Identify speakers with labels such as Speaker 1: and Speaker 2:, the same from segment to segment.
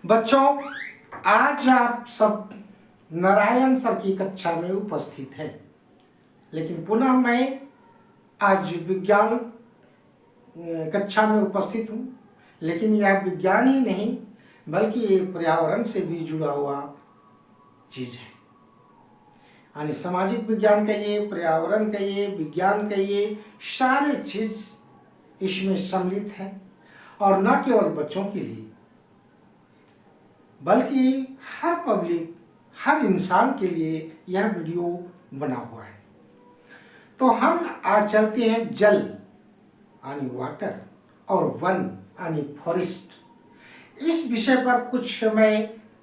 Speaker 1: बच्चों, आज आप सब नारायण सर की कक्षा में उपस्थित हैं, लेकिन पुनः मैं आज विज्ञान कक्षा में उपस्थित हूँ। लेकिन यह विज्ञान ही नहीं बल्कि ये पर्यावरण से भी जुड़ा हुआ चीज़ है। यानी सामाजिक विज्ञान कहिए, पर्यावरण कहिए, विज्ञान कहिए, सारे चीज इसमें सम्मिलित है। और न केवल बच्चों के लिए बल्कि हर पब्लिक, हर इंसान के लिए यह वीडियो बना हुआ है। तो हम आज चलते हैं जल यानी वाटर और वन यानी फॉरेस्ट, इस विषय पर कुछ समय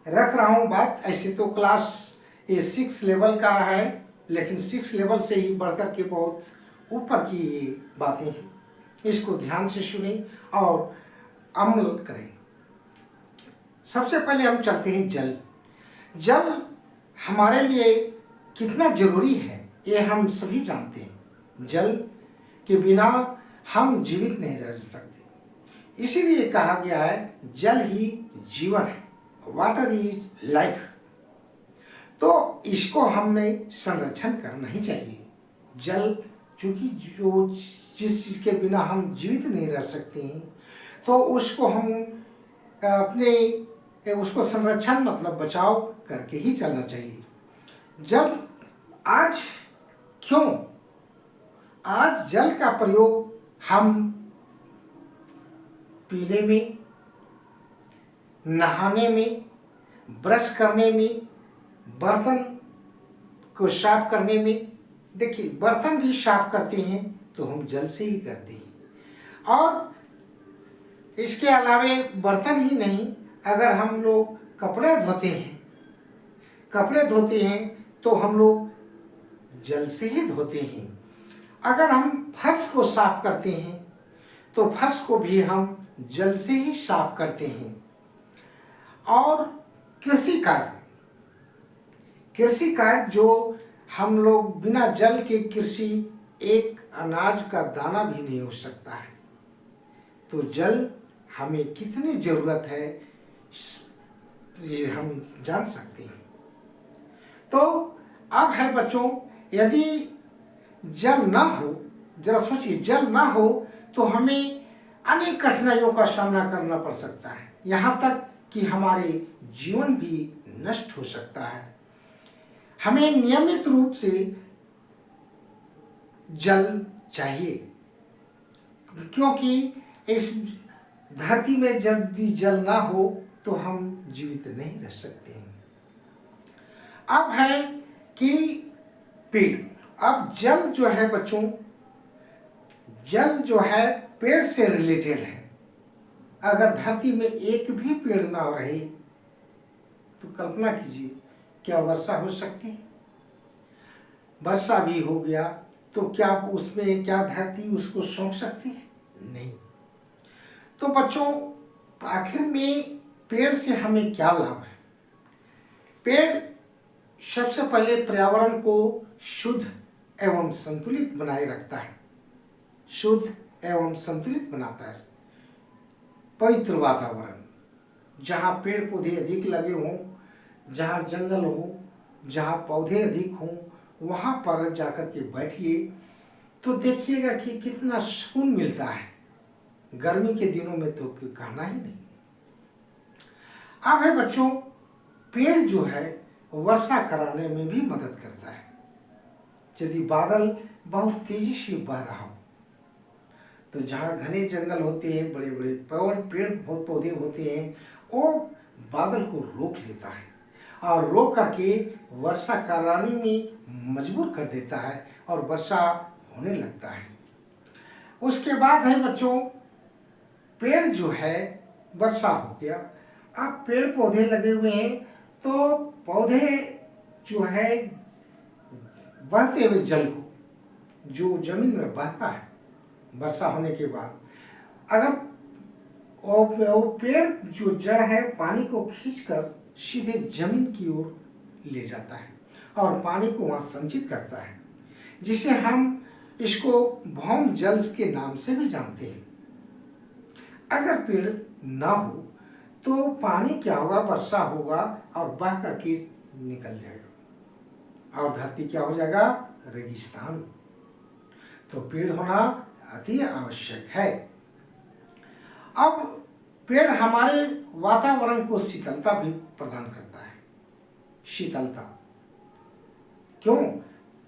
Speaker 1: रख रहा हूँ बात। ऐसे तो क्लास ये 6 लेवल का है, लेकिन 6 लेवल से ही बढ़कर के बहुत ऊपर की बातें हैं। इसको ध्यान से सुनें और अमल करें। सबसे पहले हम चलते हैं जल। जल हमारे लिए कितना जरूरी है ये हम सभी जानते हैं। जल के बिना हम जीवित नहीं रह सकते। इसीलिए कहा गया है जल ही जीवन है, वाटर इज लाइफ। तो इसको हमने संरक्षण करना ही चाहिए। जल चूंकि जिस चीज के बिना हम जीवित नहीं रह सकते हैं, तो उसको हम उसको संरक्षण मतलब बचाव करके ही चलना चाहिए। जल आज क्यों? आज जल का प्रयोग हम पीने में, नहाने में, ब्रश करने में, बर्तन को साफ करने में। देखिए, बर्तन भी साफ करते हैं तो हम जल से ही करते हैं। और इसके अलावे बर्तन ही नहीं, अगर हम लोग कपड़े धोते हैं तो हम लोग जल से ही धोते हैं। अगर हम फर्श को साफ करते हैं तो फर्श को भी हम जल से ही साफ करते हैं। और कृषि कार्य जो हम लोग बिना जल के कृषि एक अनाज का दाना भी नहीं हो सकता है। तो जल हमें कितनी जरूरत है ये हम जान सकते हैं। तो अब है बच्चों, यदि जल ना हो, जरा सोचिए, जल ना हो तो हमें अनेक कठिनाइयों का सामना करना पड़ सकता है। यहाँ तक कि हमारे जीवन भी नष्ट हो सकता है। हमें नियमित रूप से जल चाहिए, क्योंकि इस धरती में यदि जल ना हो तो हम जीवित नहीं रह सकते हैं। अब है कि पेड़। अब जल जो है बच्चों, जल जो है पेड़ से रिलेटेड है। अगर धरती में एक भी पेड़ ना रहे तो कल्पना कीजिए क्या वर्षा हो सकती है? वर्षा भी हो गया तो क्या उसमें क्या धरती उसको सोख सकती है? नहीं। तो बच्चों, आखिर में पेड़ से हमें क्या लाभ है? पेड़ सबसे पहले पर्यावरण को शुद्ध एवं संतुलित बनाए रखता है, शुद्ध एवं संतुलित बनाता है। पवित्र वातावरण, जहाँ पेड़ पौधे अधिक लगे हों, जहाँ जंगल हो, जहाँ पौधे अधिक हों, वहाँ पर जाकर के बैठिए तो देखिएगा कि कितना सुकून मिलता है। गर्मी के दिनों में तो कहना ही नहीं। अब है बच्चों, पेड़ जो है वर्षा कराने में भी मदद करता है। यदि बादल बहुत तेजी से बह रहा हो तो जहाँ घने जंगल होते हैं, बड़े बड़े पेड़ पौधे होते हैं, वो बादल को रोक लेता है और रोक करके वर्षा कराने में मजबूर कर देता है और वर्षा होने लगता है। उसके बाद है बच्चों, पेड़ जो है, वर्षा हो गया, अब पेड़ पौधे लगे हुए हैं तो पौधे जो है बहते हुए जल को, जो जमीन में बहता है वर्षा होने के बाद, अगर वो पेड़ जो जड़ है पानी को खींचकर सीधे जमीन की ओर ले जाता है और पानी को वहाँ संचित करता है, जिसे हम इसको भौम जल के नाम से भी जानते हैं। अगर पेड़ ना हो तो पानी क्या होगा, वर्षा होगा और बह करके निकल जाएगा और धरती क्या हो जाएगा, रेगिस्तान। तो पेड़ होना अति आवश्यक है। अब पेड़ हमारे वातावरण को शीतलता भी प्रदान करता है। शीतलता क्यों?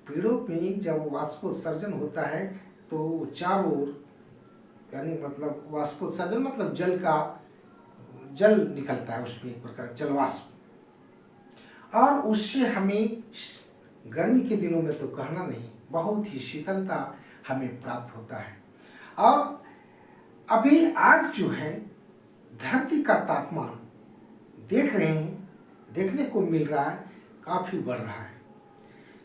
Speaker 1: पेड़ों में जब वाष्पोत्सर्जन होता है तो चारों ओर, यानी मतलब वाष्पोत्सर्जन मतलब जल निकलता है उसमें, एक प्रकार जलवाष्प, और उससे हमें गर्मी के दिनों में तो कहना नहीं, बहुत ही शीतलता हमें प्राप्त होता है। और अभी आज जो है धरती का तापमान देख रहे हैं, देखने को मिल रहा है, काफी बढ़ रहा है,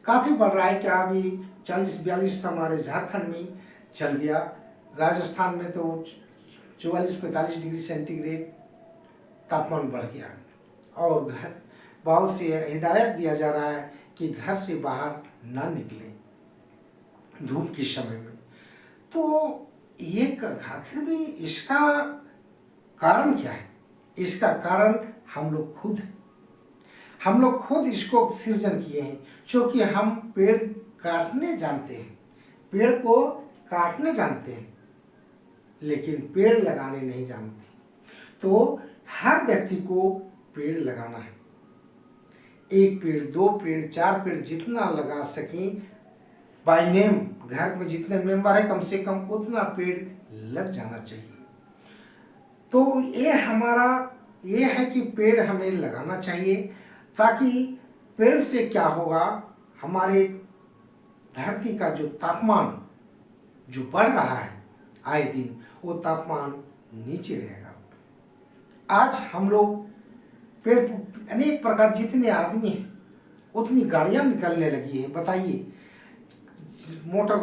Speaker 1: काफी बढ़ रहा है। क्या अभी 40-42 हमारे झारखंड में चल गया, राजस्थान में तो 44-45 डिग्री सेंटीग्रेड तापमान बढ़ गया। और बहुत से हिदायत दिया जा रहा है कि घर से बाहर ना निकलें धूप के समय में। तो ये आखिर में इसका कारण क्या है? इसका कारण हम लोग खुद इसको सृजन किए हैं, क्योंकि हम पेड़ काटने जानते हैं, पेड़ को काटने जानते हैं, लेकिन पेड़ लगाने नहीं जानते। तो हर व्यक्ति को पेड़ लगाना है, 1 पेड़ 2 पेड़ 4 पेड़ जितना लगा सकें बाय नेम, घर में जितने मेंबर है कम से कम उतना पेड़ लग जाना चाहिए। तो ये है कि पेड़ हमें लगाना चाहिए, ताकि पेड़ से क्या होगा, हमारे धरती का जो तापमान जो बढ़ रहा है आए दिन, वो तापमान नीचे रहेगा। आज हम लोग पेड़, अनेक प्रकार, जितने आदमी हैं उतनी गाड़ियां निकलने लगी हैं। बताइए, motor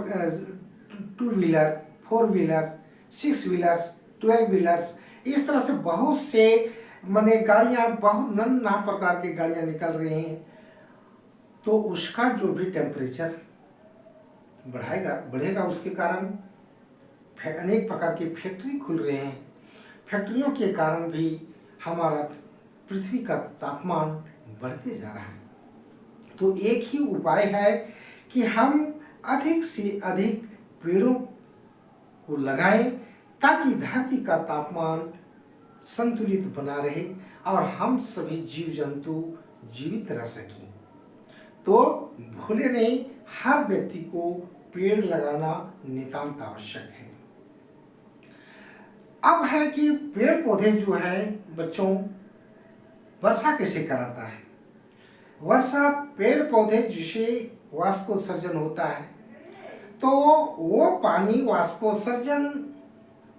Speaker 1: 2 wheeler 4 wheeler 6 wheelers 12 wheelers, इस तरह से बहुत से माने गाड़ियां, बहुत नाना प्रकार की गाड़ियां निकल रही हैं। तो उसका जो भी टेम्परेचर बढ़ेगा, उसके कारण अनेक प्रकार की फैक्ट्री खुल रहे हैं, फैक्ट्रियों के कारण भी हमारा पृथ्वी का तापमान बढ़ते जा रहा है। तो एक ही उपाय है कि हम अधिक से अधिक पेड़ों को लगाएं, ताकि धरती का तापमान संतुलित बना रहे और हम सभी जीव जंतु जीवित रह सकें। तो भूले नहीं, हर व्यक्ति को पेड़ लगाना नितांत आवश्यक है। अब है कि पेड़ पौधे जो है बच्चों, वर्षा कैसे कराता है? वर्षा, पेड़ पौधे जिसे वाष्पोत्सर्जन होता है, तो वो पानी वाष्पोत्सर्जन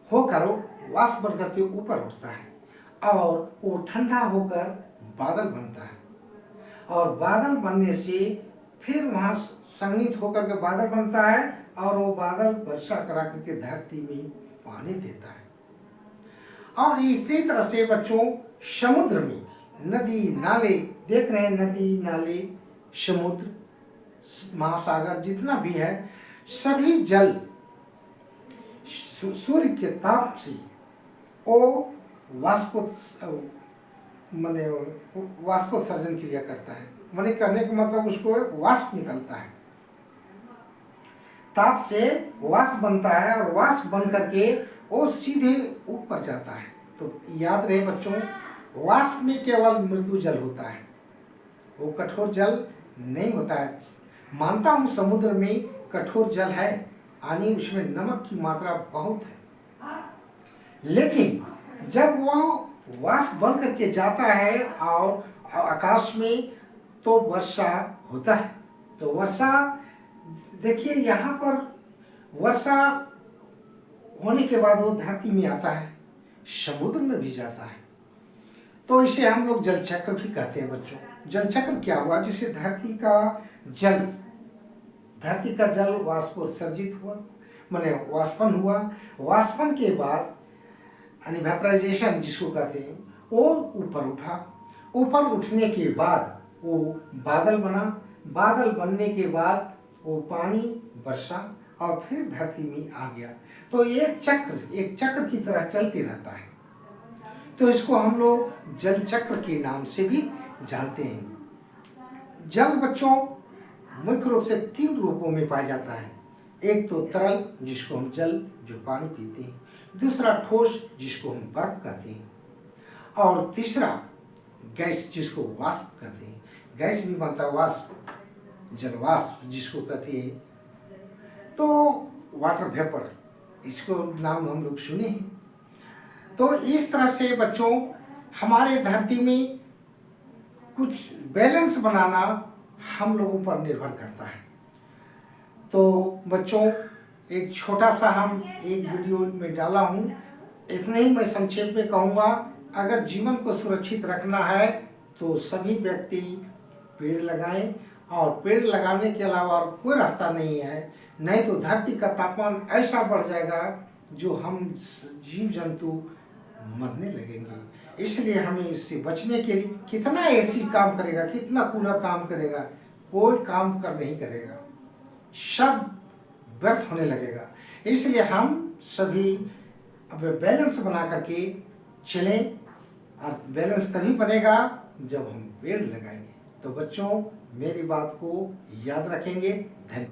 Speaker 1: होकर वाष्प बनकर के ऊपर उठता है और वो ठंडा होकर बादल बनता है, और बादल बनने से फिर वहाँ संघनित होकर के बादल बनता है, और वो बादल वर्षा करा करके धरती में पानी देता है। और इसी तरह से बच्चों, समुद्र में नदी नाले देख रहे हैं, नदी नाले, समुद्र, महासागर जितना भी है, सभी जल सूर्य के ताप से वो वाष्पोत्सर्जन क्रिया करता है। माने कहने का मतलब उसको वाष्प निकलता है, ताप से वाष्प बनता है, और वाष्प बन करके वो सीधे ऊपर जाता है। तो याद रहे बच्चों, वाष्प में केवल मृदु जल होता है, वो कठोर जल नहीं होता है। मानता हूँ समुद्र में कठोर जल है, यानी उसमें नमक की मात्रा बहुत है, लेकिन जब वह वाष्प बन करके जाता है और आकाश में, तो वर्षा होता है। तो वर्षा देखिए, यहाँ पर वर्षा होने के बाद वो धरती में आता है, समुद्र में भी जाता है। तो इसे हम लोग जल चक्र भी कहते हैं बच्चों। जल चक्र क्या हुआ? जिसे धरती का जल वाष्पोत्सर्जित हुआ, माने वाष्पन हुआ, वाष्पन के बाद यानी वेपराइजेशन जिसको कहते हैं, वो ऊपर उठा, ऊपर उठने के बाद वो बादल बना, बादल बनने के बाद वो पानी वर्षा और फिर धरती में आ गया। तो एक चक्र की तरह चलते रहता है। तो इसको हम लोग जल चक्र के नाम से भी जानते हैं। जल बच्चों मुख्य रूप से 3 रूपों में पाया जाता है। एक तो तरल, जिसको हम जल जो पानी पीते हैं, दूसरा ठोस, जिसको हम बर्फ कहते हैं, और तीसरा गैस, जिसको वाष्प कहते हैं। गैस भी बनता है वाष्प, जलवाष्प जिसको कहते हैं, तो वाटर वेपर, इसको नाम हम लोग सुने हैं। तो इस तरह से बच्चों हमारे धरती में कुछ बैलेंस बनाना हम लोगों पर निर्भर करता है। तो बच्चों एक छोटा सा हम एक वीडियो में डाला हूँ, इतना ही मैं संक्षेप में कहूँगा। अगर जीवन को सुरक्षित रखना है तो सभी व्यक्ति पेड़ लगाएं, और पेड़ लगाने के अलावा और कोई रास्ता नहीं है, नहीं तो धरती का तापमान ऐसा बढ़ जाएगा जो हम जीव जंतु मरने लगेंगे। इसलिए हमें इससे बचने के लिए कितना एसी काम करेगा, कितना कूलर काम करेगा, कोई काम कर नहीं करेगा, सब व्यर्थ होने लगेगा। इसलिए हम सभी अब बैलेंस बना करके चलें, और बैलेंस तभी बनेगा जब हम पेड़ लगाएंगे। तो बच्चों मेरी बात को याद रखेंगे। धन्यवाद।